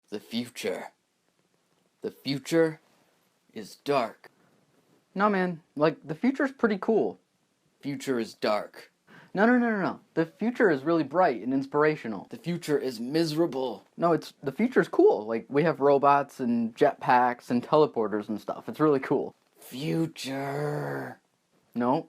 The future. The future is dark. No, man. Like, the future's pretty cool. Future is dark. No. The future is really bright and inspirational. The future is miserable. No, the future's cool. Like, we have robots and jetpacks and teleporters and stuff. It's really cool. Future. No.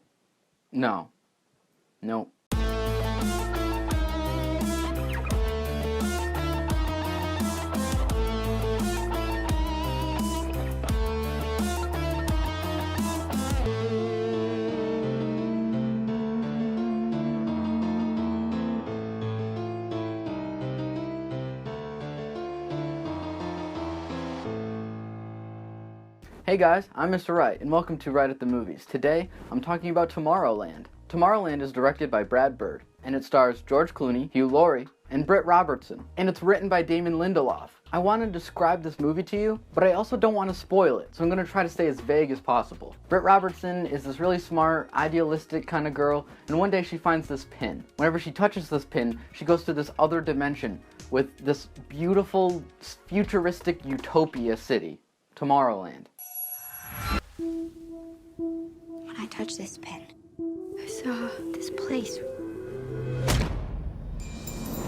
Hey guys, I'm Mr. Wright, and welcome to Wright at the Movies. Today, I'm talking about Tomorrowland. Tomorrowland is directed by Brad Bird, and it stars George Clooney, Hugh Laurie, and Britt Robertson. And it's written by Damon Lindelof. I want to describe this movie to you, but I also don't want to spoil it, so I'm going to try to stay as vague as possible. Britt Robertson is this really smart, idealistic kind of girl, and one day she finds this pin. Whenever she touches this pin, she goes to this other dimension with this beautiful, futuristic utopia city, Tomorrowland. When I touched this pin, I saw this place.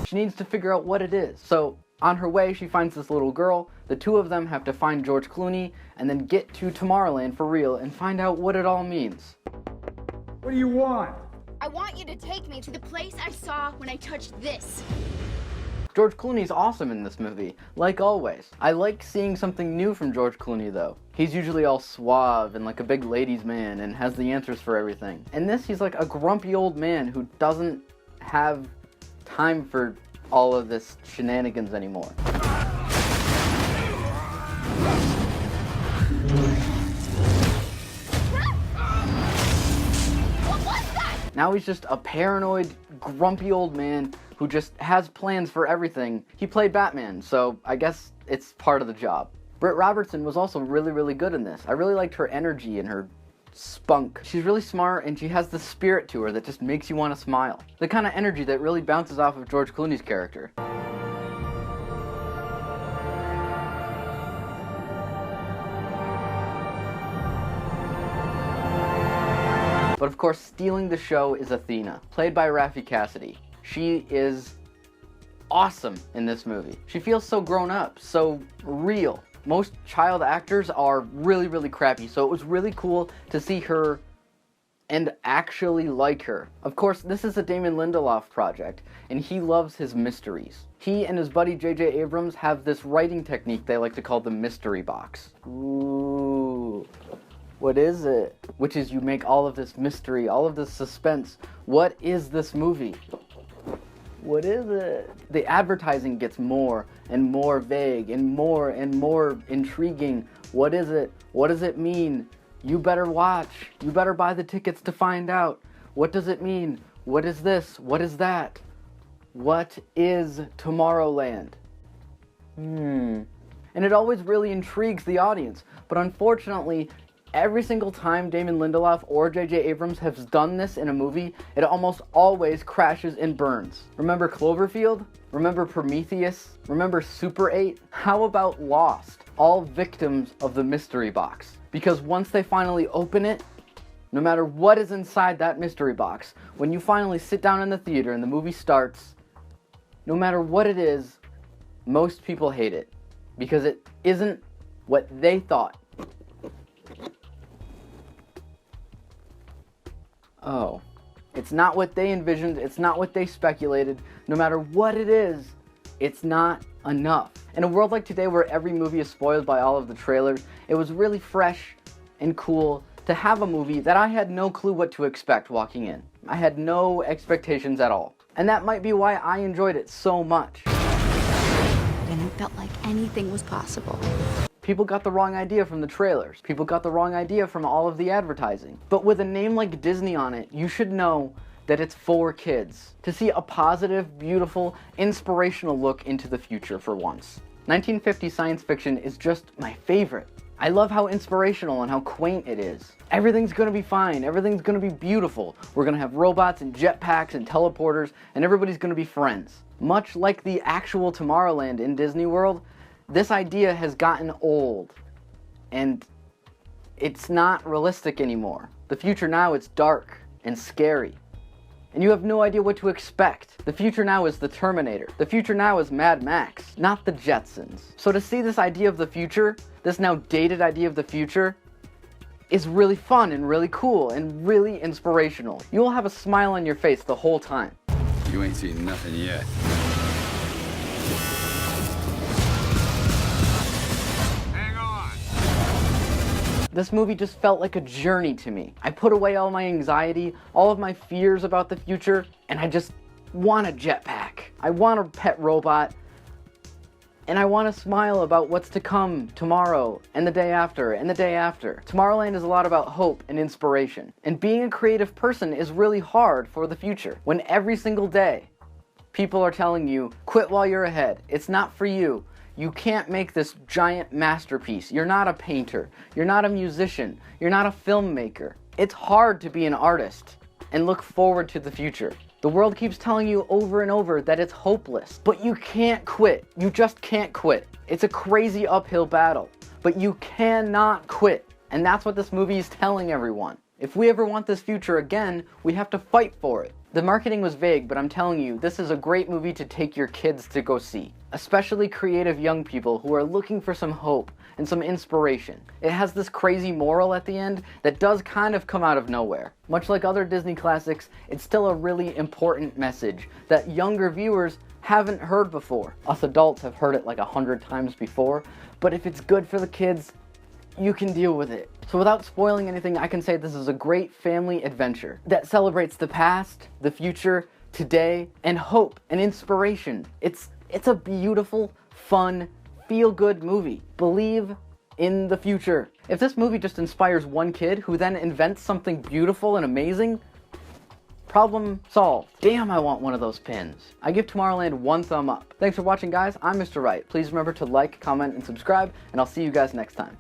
She needs to figure out what it is. So, on her way, she finds this little girl. The two of them have to find George Clooney and then get to Tomorrowland for real and find out what it all means. What do you want? I want you to take me to the place I saw when I touched this. George Clooney's awesome in this movie, like always. I like seeing something new from George Clooney though. He's usually all suave and like a big ladies' man and has the answers for everything. In this, he's like a grumpy old man who doesn't have time for all of this shenanigans anymore. What was that? Now he's just a paranoid, grumpy old man who just has plans for everything. He played Batman, so I guess it's part of the job. Britt Robertson was also really good in this. I really liked her energy and her spunk. She's really smart and she has this spirit to her that just makes you want to smile. The kind of energy that really bounces off of George Clooney's character. But of course, stealing the show is Athena, played by Raif Cassidy. She is awesome in this movie. She feels so grown up, so real. Most child actors are really crappy, so it was really cool to see her and actually like her. Of course, this is a Damon Lindelof project, and he loves his mysteries. He and his buddy J.J. Abrams have this writing technique they like to call the mystery box. Ooh. What is it? Which is you make all of this mystery, all of this suspense. What is this movie? What is it? The advertising gets more and more vague and more intriguing. What is it? What does it mean? You better watch. You better buy the tickets to find out. What does it mean? What is this? What is that? What is Tomorrowland? And it always really intrigues the audience. But unfortunately, every single time Damon Lindelof or J.J. Abrams has done this in a movie, it almost always crashes and burns. Remember Cloverfield? Remember Prometheus? Remember Super 8? How about Lost? All victims of the mystery box. Because once they finally open it, no matter what is inside that mystery box, when you finally sit down in the theater and the movie starts, no matter what it is, most people hate it. Because it isn't what they thought. Oh, it's not what they envisioned, it's not what they speculated. No matter what it is, it's not enough. In a world like today where every movie is spoiled by all of the trailers, it was really fresh and cool to have a movie that I had no clue what to expect walking in. I had no expectations at all. And that might be why I enjoyed it so much. And it felt like anything was possible. People got the wrong idea from the trailers. People got the wrong idea from all of the advertising. But with a name like Disney on it, you should know that it's for kids. To see a positive, beautiful, inspirational look into the future for once. 1950 science fiction is just my favorite. I love how inspirational and how quaint it is. Everything's gonna be fine. Everything's gonna be beautiful. We're gonna have robots and jetpacks and teleporters, and everybody's gonna be friends. Much like the actual Tomorrowland in Disney World, This idea has gotten old, and it's not realistic anymore. The future now is dark and scary, and you have no idea what to expect. The future now is the Terminator. The future now is Mad Max, not the Jetsons. So to see this idea of the future, this now dated idea of the future, is really fun and really cool and really inspirational. You'll have a smile on your face the whole time. You ain't seen nothing yet. Hang on! This movie just felt like a journey to me. I put away all my anxiety, all of my fears about the future, and I just want a jetpack. I want a pet robot, and I want to smile about what's to come tomorrow, and the day after, and the day after. Tomorrowland is a lot about hope and inspiration. And being a creative person is really hard for the future, when every single day, people are telling you, quit while you're ahead. It's not for you. You can't make this giant masterpiece. You're not a painter. You're not a musician. You're not a filmmaker. It's hard to be an artist and look forward to the future. The world keeps telling you over and over that it's hopeless, but you can't quit. You just can't quit. It's a crazy uphill battle, but you cannot quit. And that's what this movie is telling everyone. If we ever want this future again, we have to fight for it. The marketing was vague, but I'm telling you, this is a great movie to take your kids to go see. Especially creative young people who are looking for some hope and some inspiration. It has this crazy moral at the end that does kind of come out of nowhere. Much like other Disney classics, it's still a really important message that younger viewers haven't heard before. Us adults have heard it like 100 times before, but if it's good for the kids, you can deal with it. So without spoiling anything, I can say this is a great family adventure that celebrates the past, the future, today, and hope and inspiration. It's a beautiful, fun, feel-good movie. Believe in the future. If this movie just inspires one kid who then invents something beautiful and amazing, problem solved. Damn, I want one of those pins. I give Tomorrowland 1 thumb up. Thanks for watching, guys. I'm Mr. Wright. Please remember to like, comment, and subscribe, and I'll see you guys next time.